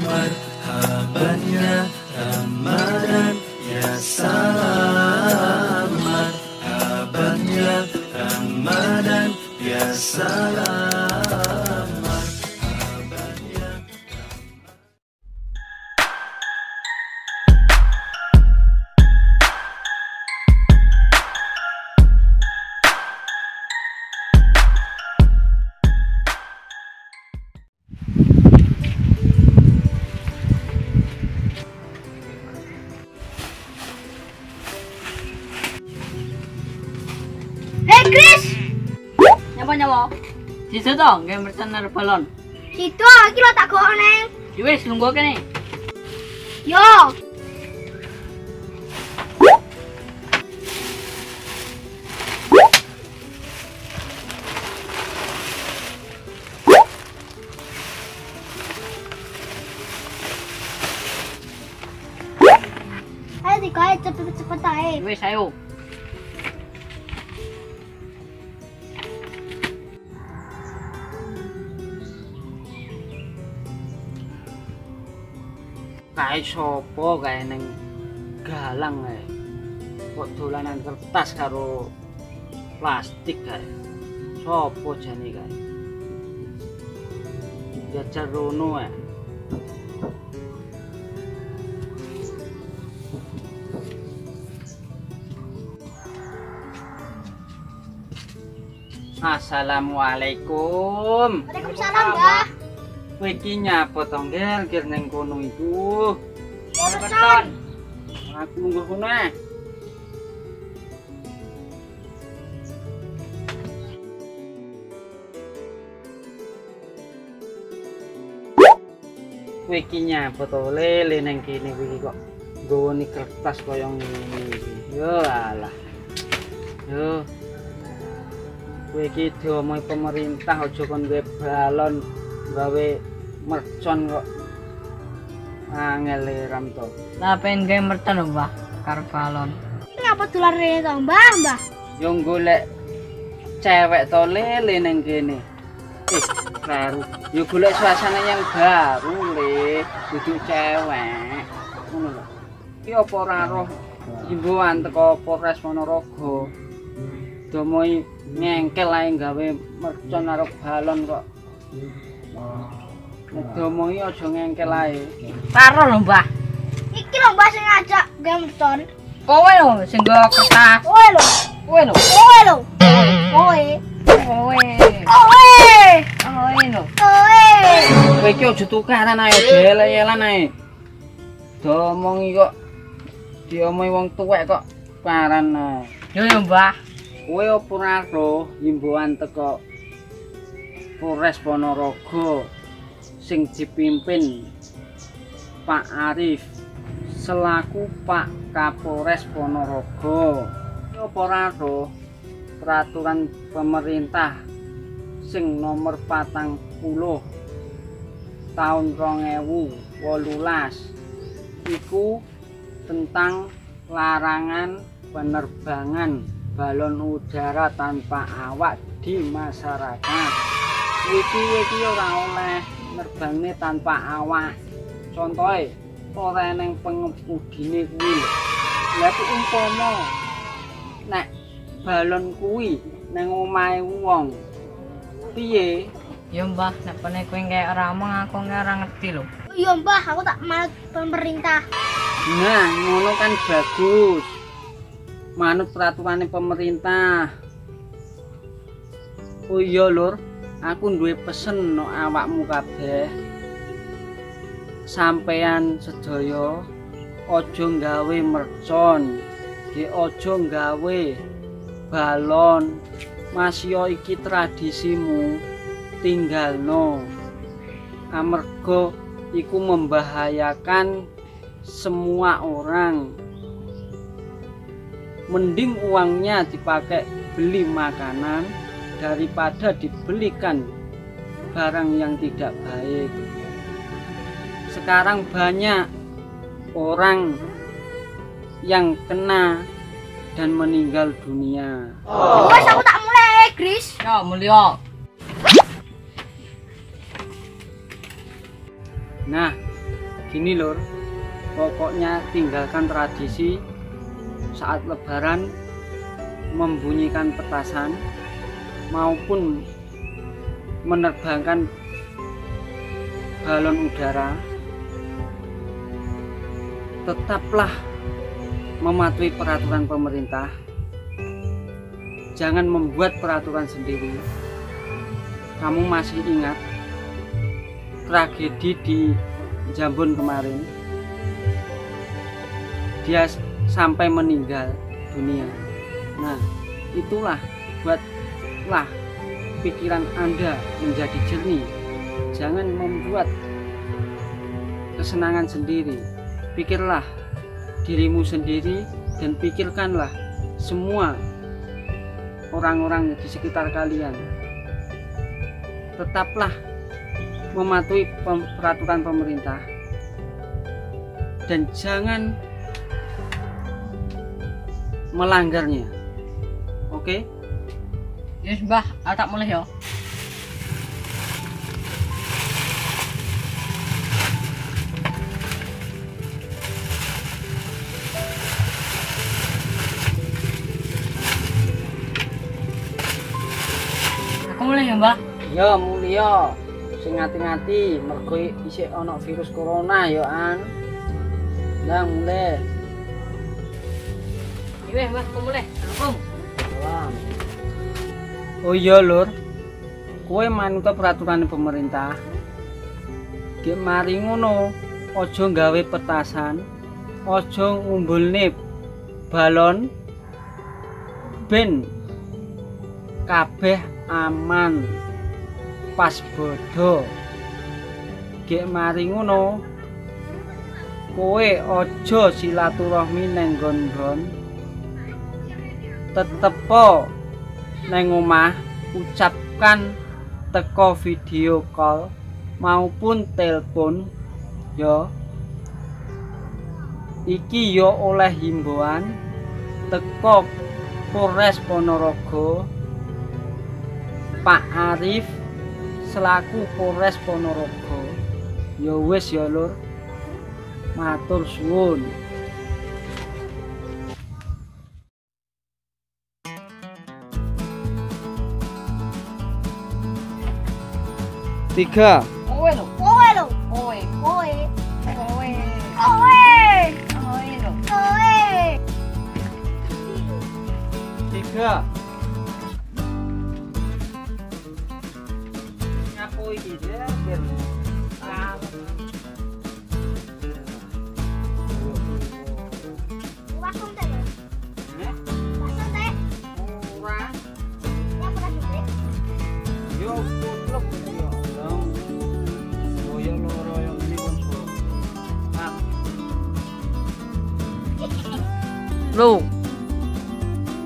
Marhaban ya Ramadan ya salam. Marhaban ya Ramadan ya salam. Marhaban ya Chris! Nyapa? Situ dong, game bertenar balon. Situ iki lo tak gono neng. Wis lungguh kene. Yo. Ayo dikae cepet-cepet ae. Wis ayo. Kae sopo kae neng galang kae. Kok dolanan kertas karo plastik kae. Sopo jane kae? Jajar rono ae. Assalamualaikum. Waalaikumsalam, Mbah. Kowe iki nyapa to ngger ning kono iku? Ya beton. Aku lungguh kono ae. Kowe iki nyapa to lele ning kene iki kok nggone kertas kaya ngene iki. Yo alah. Yo. Kowe iki diomongi pemerintah aja kon gawe balon, gawe mercon kok. Angel ram to. Lah pengen gawe mercon, Mbah, karo balon. Ngapa dolar rene to, Mbah? Yo golek cewek to lele ning kene. Baru. Yo golek suasana yang baru le, duduk cewek. Ngono lho. Ki apa ora roh himbauan teko Polres Ponorogo. Domoi ngengkel ae gawe mercon karo balon kok. Domoi aja ngengkel ae. Karo lho, Mbah. Iki lho Mbah sing ngajak gawe mercon. Kowe lho sing nggo kertas. Kowe lho. Kowe lho. Kowe lho. Kowe. Kowe. Kowe lho. Kowe. Kowe iki aja tukaran ae, jele-jelan ae. Domongi kok diomongi wong tuwek kok paran ae. Yo Mbah. Kowe opo ora roh himbauan teko Polres Ponorogo sing dipimpin Pak Arif selaku Pak Kapolres Ponorogo. Opo ora roh peraturan pemerintah sing nomor 40 tahun 2018 iku tentang larangan penerbangan balon udara tanpa awak di masyarakat. Iki ora oleh nerbangne tanpa awak. Contohe ora neng pengemudine kuwi lho. Lah umpama nek balon kuwi nang omahe wong. Piye? Ya Mbah, nek pene kowe kaya ora omong aku ora ngerti lho. Iya Mbah, aku tak manut pemerintah. Nah, ngono kan bagus. Manut peraturan pemerintah. Oh iya lur, aku duwe pesen no awakmu kabeh. Sampeyan sedaya aja nggawe mercon, nggih aja nggawe balon. Masya iki tradisimu, tinggalno. Amarga iku membahayakan semua orang. Mending uangnya dipakai beli makanan daripada dibelikan barang yang tidak baik. Sekarang banyak orang yang kena dan meninggal dunia. Wes aku tak mulai, Chris. Ya, mulya. Nah, Gini lur, pokoknya tinggalkan tradisi saat lebaran membunyikan petasan maupun menerbangkan balon udara. Tetaplah mematuhi peraturan pemerintah. Jangan membuat peraturan sendiri. Kamu masih ingat tragedi di Jambon kemarin? Dia sampai meninggal dunia. Nah, itulah, buatlah pikiran Anda menjadi jernih. Jangan membuat kesenangan sendiri. Pikirlah dirimu sendiri dan pikirkanlah semua orang-orang di sekitar kalian. Tetaplah mematuhi peraturan pemerintah dan jangan melanggarnya. Oke? Yes Mbah, tak mulai ya. Aku mulai ya Mbah. Ya mulia, sing ngati-ngati mergo isih ana virus corona ya an. Nah mulai. Iya Mbah, aku mulai. Assalamualaikum. Salam. Oh iya lur, kowe manut peraturan pemerintah. Gek mari ngono, aja gawe petasan, aja ngumbulne balon, ben kabeh aman pas bodo. Gek mari ngono, kowe aja silaturahmi neng nggon-nggon, tetepo neng omah, ucapkan teko video call maupun telepon ya. Iki ya oleh himbauan teko Polres Ponorogo, Pak Arif selaku Polres Ponorogo. Ya wis ya lur, matur suwun. Tiga. Kowe lho. Kowe lho. Kowe. Kowe. Kowe. Kowe. Kowe lho. Kowe. Tiga. Ngapo iki ya? Langsung teh. Langsung teh. Ora. Ya pernah juga. Yo kutluk yo. Oh yo loro yo iki konco. Ah. Lho.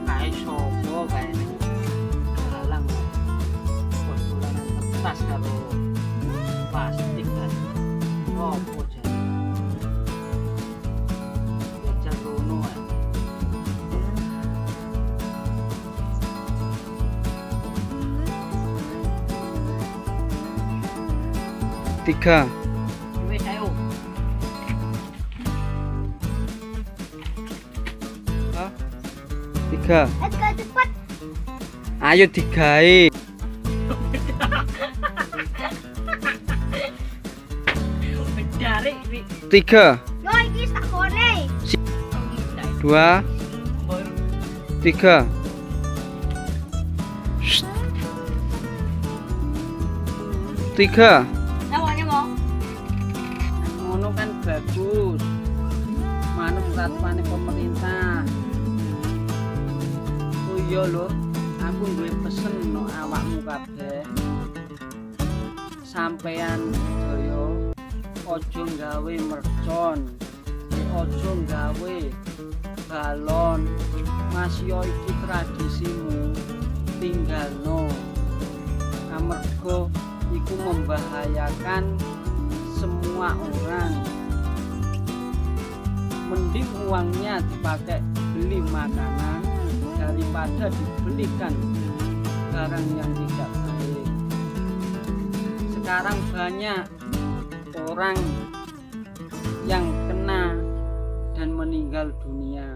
Kae sopo kae ini? Halang. Postulanan kertas karo plastik kan. Opo jan? Bocah rono ae. Tiga. Wis ayo. Tiga. Cepat. Ayo digawe. Bedare iki. Tiga. Yo iki sakone. Dua. Tiga. Shh. Tiga. Nyamuk. Ngono kan bagus. Manut peraturan pemerintah. Oh iya lho, aku duwe pesen no awakmu kabeh. Sampean sedaya aja gawe mercon, aja gawe balon. Masih iki tradisimu, tinggalno. Amarga iku membahayakan semua orang. Mending uangnya dipakai beli makanan daripada dibelikan barang yang tidak baik. Sekarang banyak orang yang kena dan meninggal dunia.